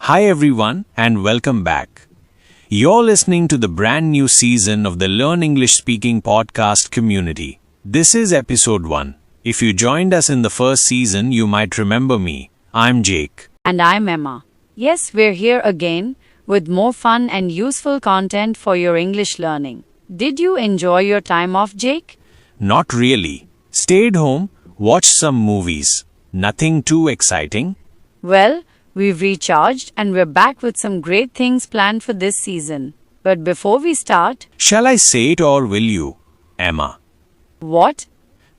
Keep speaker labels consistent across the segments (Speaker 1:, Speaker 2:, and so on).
Speaker 1: Hi everyone and welcome back. You're listening to the brand new season of the Learn English Speaking podcast community. This is episode 1. If you joined us in the first season, you might remember me. I'm Jake.
Speaker 2: And I'm Emma. Yes, we're here again with more fun and useful content for your English learning. Did you enjoy your time off, Jake?
Speaker 1: Not really. Stayed home, watched some movies. Nothing too exciting.
Speaker 2: Well, we've recharged and we're back with some great things planned for this season. But before we start,
Speaker 1: Shall I say it or will you, Emma?
Speaker 2: what?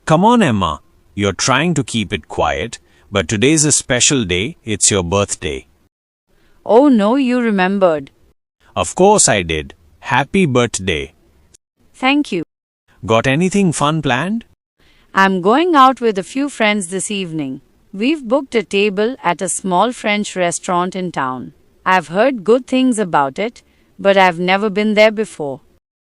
Speaker 1: Come on, Emma. You're trying to keep it quiet, but today's a special day. It's your birthday.
Speaker 2: Oh no, you remembered.
Speaker 1: Of course I did. Happy birthday.
Speaker 2: Thank you.
Speaker 1: Got anything fun planned?
Speaker 2: I'm going out with a few friends this evening. We've booked a table at a small French restaurant in town. I've heard good things about it, but I've never been there before.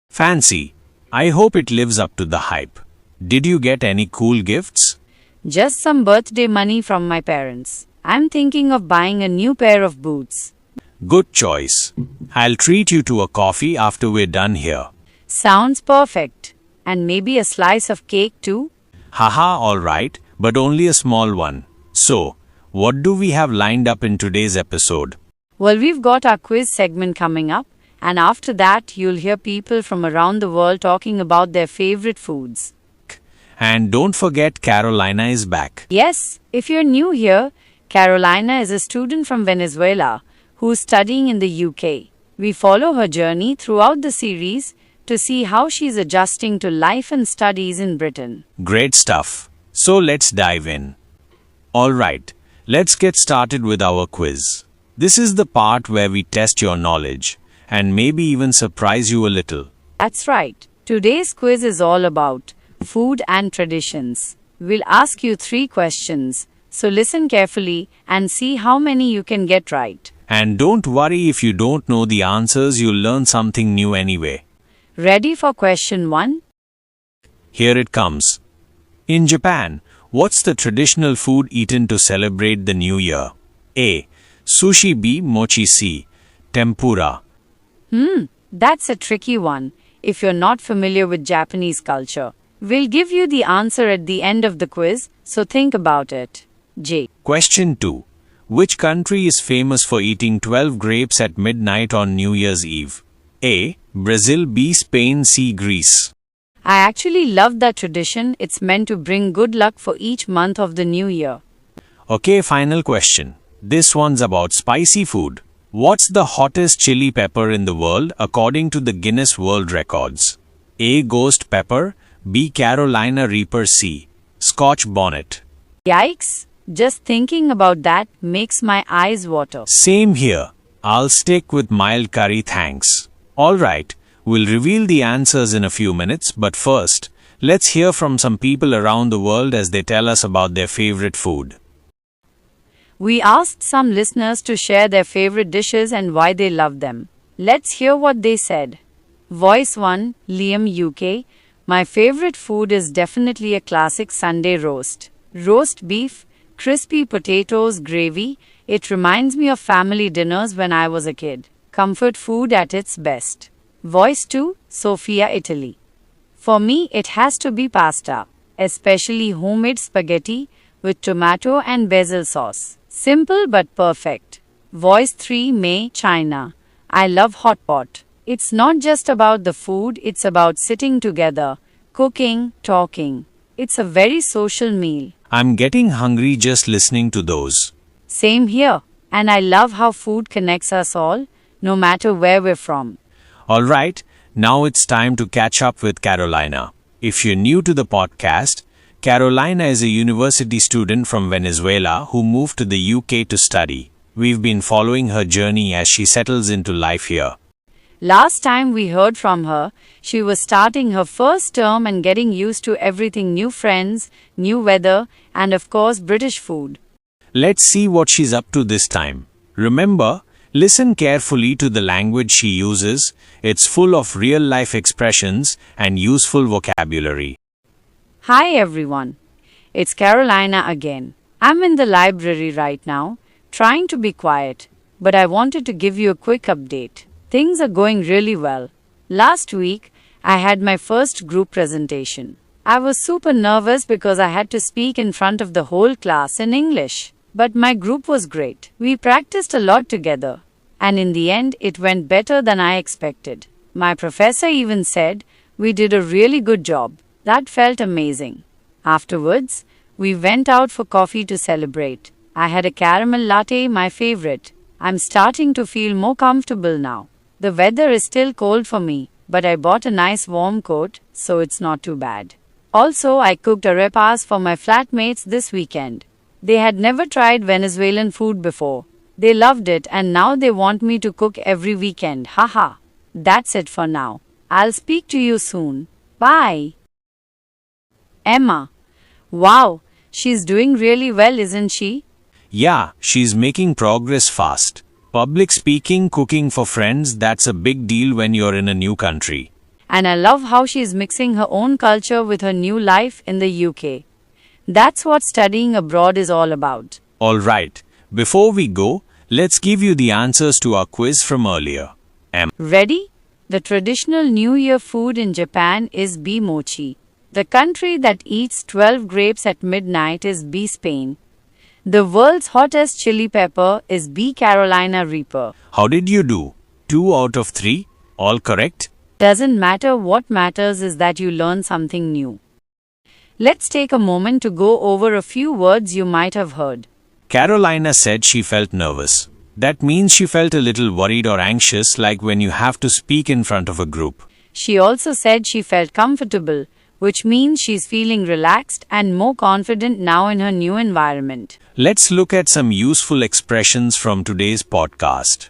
Speaker 1: Fancy. I hope it lives up to the hype. Did you get any cool gifts?
Speaker 2: Just some birthday money from my parents. I'm thinking of buying a new pair of boots.
Speaker 1: Good choice. I'll treat you to a coffee after we're done here.
Speaker 2: Sounds perfect. And maybe a slice of cake too?
Speaker 1: Haha, alright, but only a small one. So, what do we have lined up in today's episode?
Speaker 2: Well, we've got our quiz segment coming up, and after that, you'll hear people from around the world talking about their favorite foods.
Speaker 1: And don't forget Carolina is back.
Speaker 2: Yes, if you're new here, Carolina is a student from Venezuela who's studying in the UK. We follow her journey throughout the series to see how she's adjusting to life and studies in Britain.
Speaker 1: Great stuff. So let's dive in. Alright, let's get started with our quiz. This is the part where we test your knowledge and maybe even surprise you a little.
Speaker 2: That's right. Today's quiz is all about food and traditions. We'll ask you 3 questions, so listen carefully and see how many you can get right.
Speaker 1: And don't worry if you don't know the answers, you'll learn something new anyway.
Speaker 2: Ready for question 1?
Speaker 1: Here it comes. In Japan, what's the traditional food eaten to celebrate the new year? A. Sushi. B. Mochi. C. Tempura.
Speaker 2: That's a tricky one if you're not familiar with Japanese culture. We'll give you the answer at the end of the quiz, so think about it. J.
Speaker 1: Question 2. Which country is famous for eating 12 grapes at midnight on New Year's Eve? A. Brazil. B. Spain. C. Greece.
Speaker 2: I actually love that tradition. It's meant to bring good luck for each month of the new year.
Speaker 1: Okay, final question. This one's about spicy food. What's the hottest chili pepper in the world according to the Guinness World Records? A. Ghost pepper. B. Carolina Reaper. C. Scotch bonnet.
Speaker 2: Yikes! Just thinking about that makes my eyes water.
Speaker 1: Same here. I'll stick with mild curry, thanks. Alright, we'll reveal the answers in a few minutes, but first, let's hear from some people around the world as they tell us about their favorite food.
Speaker 2: We asked some listeners to share their favorite dishes and why they love them. Let's hear what they said. Voice 1, Liam UK. My favorite food is definitely a classic Sunday roast. Roast beef, crispy potatoes, gravy. It reminds me of family dinners when I was a kid. Comfort food at its best. Voice 2, Sofia, Italy. For me, it has to be pasta, especially homemade spaghetti with tomato and basil sauce. Simple but perfect. Voice 3, May, China. I love hot pot. It's not just about the food, it's about sitting together, cooking, talking. It's a very social meal.
Speaker 1: I'm getting hungry just listening to those.
Speaker 2: Same here. And I love how food connects us all, no matter where we're from.
Speaker 1: Alright, now it's time to catch up with Carolina. If you're new to the podcast, Carolina is a university student from Venezuela who moved to the UK to study. We've been following her journey as she settles into life here.
Speaker 2: Last time we heard from her, she was starting her first term and getting used to everything: new friends, new weather, and of course British food.
Speaker 1: Let's see what she's up to this time. Remember, listen carefully to the language she uses. It's full of real-life expressions and useful vocabulary.
Speaker 2: Hi everyone. It's Carolina again. I'm in the library right now, trying to be quiet. but I wanted to give you a quick update. Things are going really well. Last week, I had my first group presentation. I was super nervous because I had to speak in front of the whole class in English. But my group was great. We practiced a lot together. And in the end, it went better than I expected. My professor even said, "We did a really good job." That felt amazing. Afterwards, we went out for coffee to celebrate. I had a caramel latte, my favorite. I'm starting to feel more comfortable now. The weather is still cold for me, but I bought a nice warm coat, so it's not too bad. Also, I cooked arepas for my flatmates this weekend. They had never tried Venezuelan food before. They loved it and now they want me to cook every weekend. Haha. That's it for now. I'll speak to you soon. Bye. Emma. Wow, she's doing really well, isn't she?
Speaker 1: Yeah, she's making progress fast. Public speaking, cooking for friends, that's a big deal when you're in a new country.
Speaker 2: And I love how she's mixing her own culture with her new life in the UK. That's what studying abroad is all about.
Speaker 1: Alright, before we go, let's give you the answers to our quiz from earlier.
Speaker 2: Ready? The traditional New Year food in Japan is B mochi. The country that eats 12 grapes at midnight is B Spain. The world's hottest chili pepper is B Carolina Reaper.
Speaker 1: How did you do? 2 out of 3? All correct?
Speaker 2: Doesn't matter, what matters is that you learn something new. Let's take a moment to go over a few words you might have heard.
Speaker 1: Carolina said she felt nervous. That means she felt a little worried or anxious, like when you have to speak in front of a group.
Speaker 2: She also said she felt comfortable, which means she's feeling relaxed and more confident now in her new environment.
Speaker 1: Let's look at some useful expressions from today's podcast.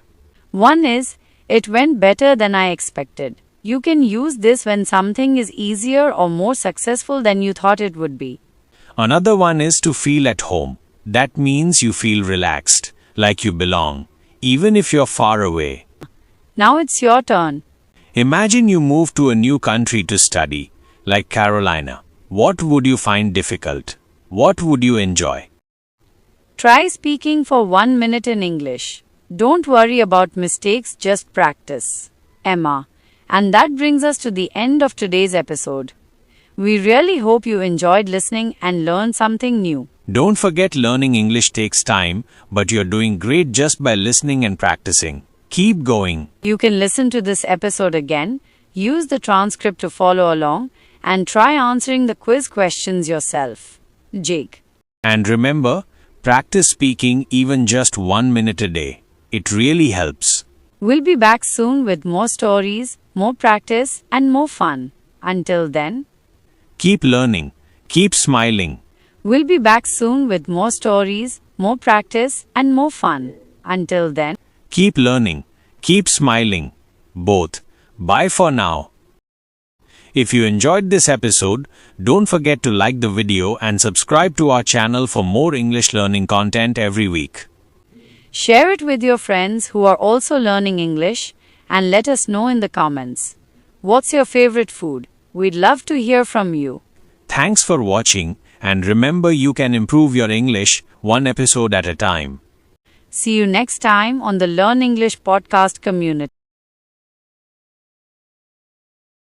Speaker 2: One is, "It went better than I expected." You can use this when something is easier or more successful than you thought it would be.
Speaker 1: Another one is to feel at home. That means you feel relaxed, like you belong, even if you're far away.
Speaker 2: Now it's your turn.
Speaker 1: Imagine you move to a new country to study, like Carolina. What would you find difficult? What would you enjoy?
Speaker 2: Try speaking for 1 minute in English. Don't worry about mistakes, just practice. Emma. And that brings us to the end of today's episode. We really hope you enjoyed listening and learned something new.
Speaker 1: Don't forget, learning English takes time, but you're doing great just by listening and practicing. Keep going.
Speaker 2: You can listen to this episode again, use the transcript to follow along, and try answering the quiz questions yourself. Jake.
Speaker 1: And remember, practice speaking even just 1 minute a day. It really helps.
Speaker 2: We'll be back soon with more stories, more practice, and more fun. Until then,
Speaker 1: keep learning. Keep smiling.
Speaker 2: We'll be back soon with more stories, more practice, and more fun. Until then,
Speaker 1: keep learning. Keep smiling. Both. Bye for now. If you enjoyed this episode, don't forget to like the video and subscribe to our channel for more English learning content every week.
Speaker 2: Share it with your friends who are also learning English and let us know in the comments. What's your favorite food? We'd love to hear from you.
Speaker 1: Thanks for watching, and remember, you can improve your English one episode at a time.
Speaker 2: See you next time on the Learn English podcast community.